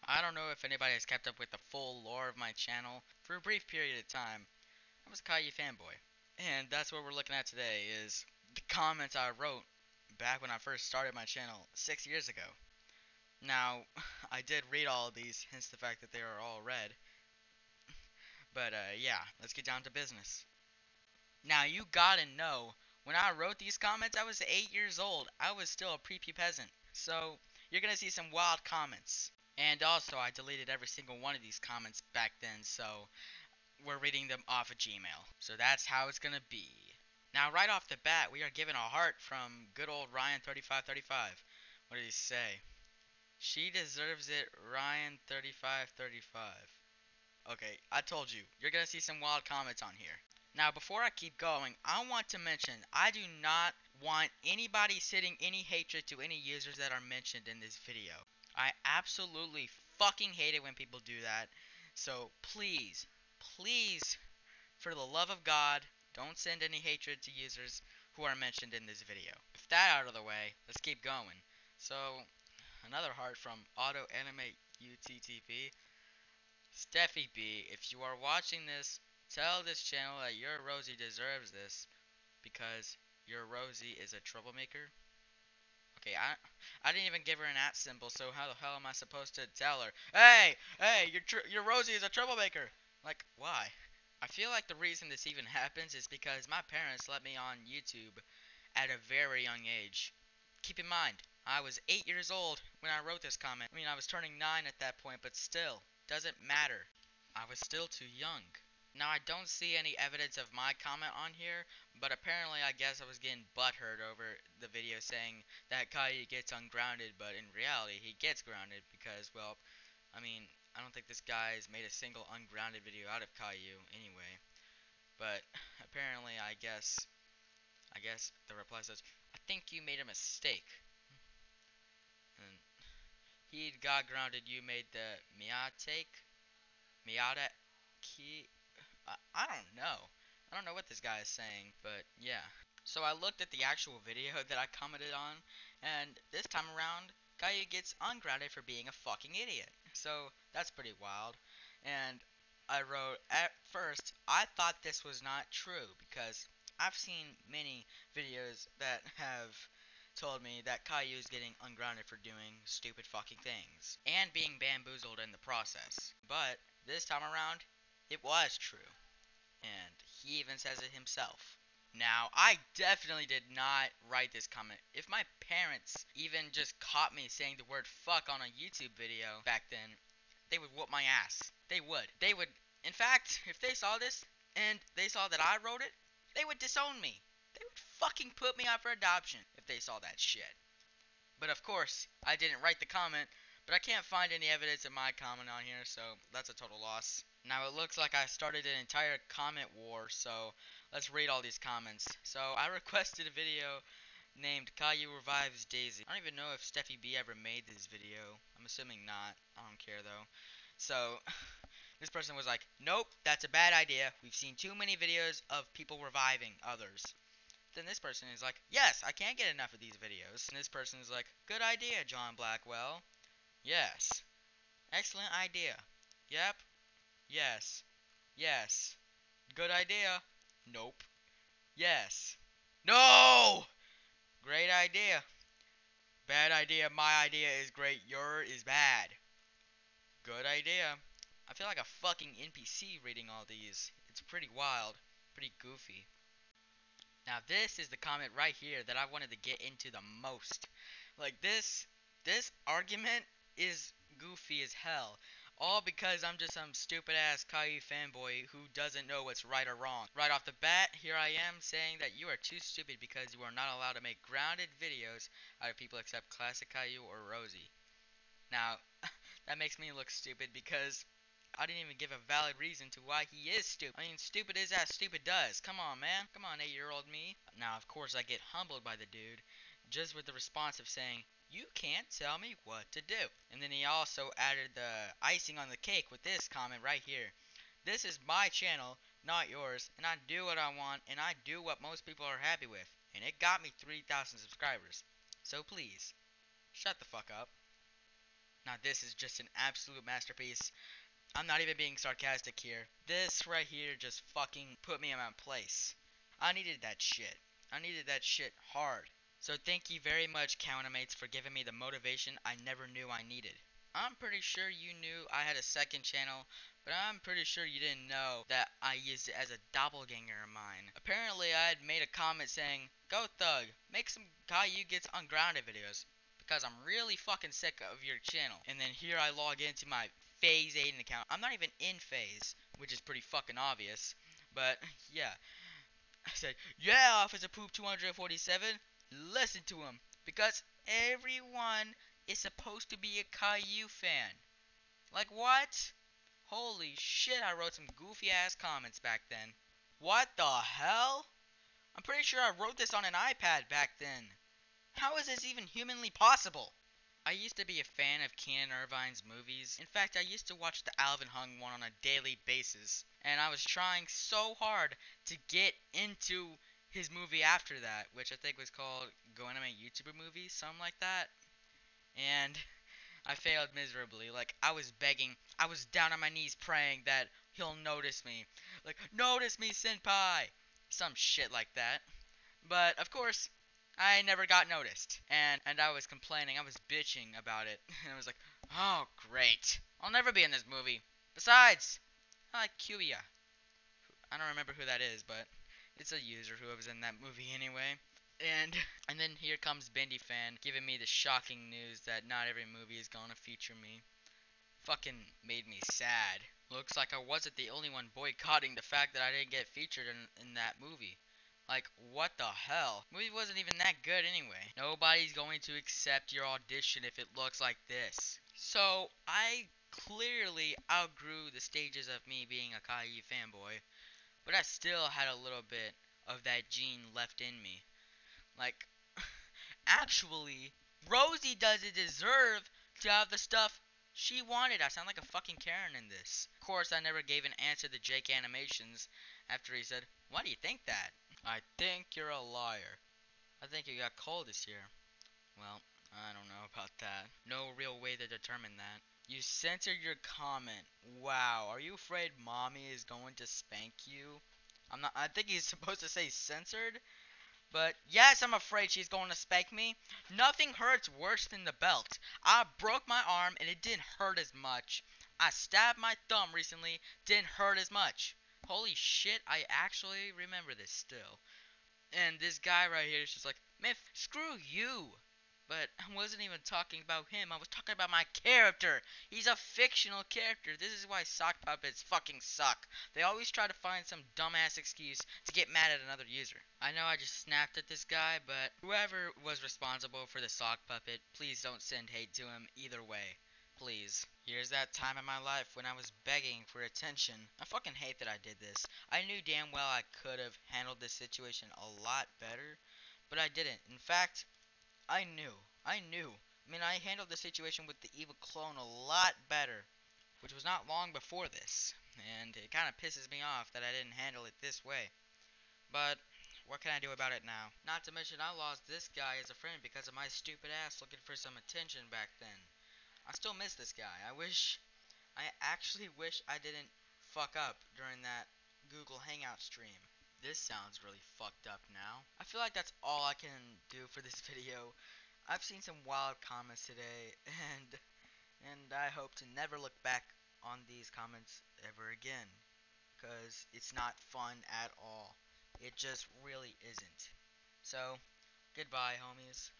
I don't know if anybody has kept up with the full lore of my channel. For a brief period of time, I was a Caillou fanboy. And that's what we're looking at today is the comments I wrote back when I first started my channel 6 years ago. Now, I did read all of these, hence the fact that they are all read. But yeah, let's get down to business. Now, you gotta know, when I wrote these comments, I was 8 years old. I was still a prepubescent. So, you're gonna see some wild comments. And also, I deleted every single one of these comments back then, so we're reading them off of Gmail. So that's how it's gonna be. Now, right off the bat, we are given a heart from good old Ryan3535. What did he say? She deserves it, Ryan3535. Okay, I told you, you're gonna see some wild comments on here. Now, before I keep going, I want to mention, I do not want anybody sending any hatred to any users that are mentioned in this video. I absolutely fucking hate it when people do that. So please, please, for the love of God, don't send any hatred to users who are mentioned in this video. With that out of the way, let's keep going. So, another heart from Auto Animate UTTP. Steffi B, if you are watching this, tell this channel that your Rosie deserves this because your Rosie is a troublemaker. Okay, I didn't even give her an @ symbol, so how the hell am I supposed to tell her, hey, your Rosie is a troublemaker? Like, why? I feel like the reason this even happens is because my parents let me on YouTube at a very young age. Keep in mind, I was 8 years old when I wrote this comment. I mean, I was turning 9 at that point, but still, doesn't matter. I was still too young. Now, I don't see any evidence of my comment on here, but apparently I guess I was getting butthurt over the video saying that Caillou gets ungrounded, but in reality he gets grounded because, well, I mean, I don't think this guy's made a single ungrounded video out of Caillou anyway. But apparently I guess the reply says, I think you made a mistake. And he got grounded, you made the Miata key. I don't know. I don't know what this guy is saying, but yeah. So I looked at the actual video that I commented on, and this time around, Caillou gets ungrounded for being a fucking idiot. So that's pretty wild. And I wrote, at first, I thought this was not true, because I've seen many videos that have told me that Caillou is getting ungrounded for doing stupid fucking things, and being bamboozled in the process. But this time around, it was true. And he even says it himself. Now, I definitely did not write this comment. If my parents even just caught me saying the word fuck on a YouTube video back then, they would whoop my ass. They would. They would. In fact, if they saw this and they saw that I wrote it, they would disown me. They would fucking put me up for adoption if they saw that shit. But of course, I didn't write the comment, but I can't find any evidence of my comment on here, so that's a total loss. Now it looks like I started an entire comment war, so let's read all these comments. So I requested a video named Caillou Revives Daisy. I don't even know if Steffi B ever made this video. I'm assuming not. I don't care though. So this person was like, nope, that's a bad idea. We've seen too many videos of people reviving others. Then this person is like, yes, I can't get enough of these videos. And this person is like, good idea, John Blackwell. Yes. Excellent idea. Yep. Yes. Yes. Good idea. Nope. Yes. No! Great idea. Bad idea. My idea is great. Your is bad. Good idea. I feel like a fucking NPC reading all these. It's pretty wild. Pretty goofy. Now this is the comment right here that I wanted to get into the most. Like this argument is goofy as hell. All because I'm just some stupid ass Caillou fanboy who doesn't know what's right or wrong. Right off the bat, here I am saying that you are too stupid because you are not allowed to make grounded videos out of people except Classic Caillou or Rosie. Now, that makes me look stupid because I didn't even give a valid reason to why he is stupid. I mean, stupid is as stupid does. Come on, man. Come on, 8-year-old me. Now, of course, I get humbled by the dude, just with the response of saying, you can't tell me what to do. And then he also added the icing on the cake with this comment right here. This is my channel, not yours, and I do what I want, and I do what most people are happy with. And it got me 3,000 subscribers. So please, shut the fuck up. Now this is just an absolute masterpiece. I'm not even being sarcastic here. This right here just fucking put me in my place. I needed that shit. I needed that shit hard. So thank you very much, Countermates, for giving me the motivation I never knew I needed. I'm pretty sure you knew I had a second channel, but I'm pretty sure you didn't know that I used it as a doppelganger of mine. Apparently I had made a comment saying, "Go Thug, make some Caillou Gets Ungrounded videos, because I'm really fucking sick of your channel." And then here I log into my FaZe Aiden account. I'm not even in FaZe, which is pretty fucking obvious, but yeah. I said, "Yeah, Officer Poop 247, listen to him, because everyone is supposed to be a Caillou fan." Like, what? Holy shit, I wrote some goofy ass comments back then. What the hell? I'm pretty sure I wrote this on an iPad back then. How is this even humanly possible? I used to be a fan of Kenan Irvine's movies. In fact, I used to watch the Alvin Hung one on a daily basis. And I was trying so hard to get into his movie after that, which I think was called Go Anime YouTuber Movie, something like that. And I failed miserably. Like, I was begging, I was down on my knees praying that he'll notice me. Like, "Notice me, senpai!" Some shit like that. But, of course, I never got noticed. And I was complaining, I was bitching about it. And I was like, "Oh, great. I'll never be in this movie. Besides, I like Cuya." I don't remember who that is, but it's a user who was in that movie anyway. And and then here comes Bendy Fan giving me the shocking news that not every movie is gonna feature me. Fucking made me sad. Looks like I wasn't the only one boycotting the fact that I didn't get featured in that movie. Like, what the hell? The movie wasn't even that good anyway. Nobody's going to accept your audition if it looks like this. So, I clearly outgrew the stages of me being a Caillou fanboy, but I still had a little bit of that gene left in me. Like, actually, Rosie doesn't deserve to have the stuff she wanted. I sound like a fucking Karen in this. Of course, I never gave an answer to Jake Animations after he said, "Why do you think that?" "I think you're a liar. I think you got cold this year." Well, I don't know about that. No real way to determine that. You censored your comment. Wow, are you afraid mommy is going to spank you? I think he's supposed to say censored. But yes, I'm afraid she's going to spank me. Nothing hurts worse than the belt. I broke my arm and it didn't hurt as much. I stabbed my thumb recently, didn't hurt as much. Holy shit, I actually remember this still. And this guy right here is just like, "Man, screw you." But I wasn't even talking about him. I was talking about my character. He's a fictional character. This is why sock puppets fucking suck. They always try to find some dumbass excuse to get mad at another user. I know I just snapped at this guy, but whoever was responsible for the sock puppet, please don't send hate to him either way. Please. Here's that time in my life when I was begging for attention. I fucking hate that I did this. I knew damn well I could have handled this situation a lot better, but I didn't. In fact, I knew. I knew. I mean, I handled the situation with the evil clone a lot better, which was not long before this, and it kind of pisses me off that I didn't handle it this way. But what can I do about it now? Not to mention I lost this guy as a friend because of my stupid ass looking for some attention back then. I still miss this guy. I actually wish I didn't fuck up during that Google Hangout stream. This sounds really fucked up now. I feel like that's all I can do for this video. I've seen some wild comments today, and I hope to never look back on these comments ever again, because it's not fun at all. It just really isn't. So, goodbye, homies.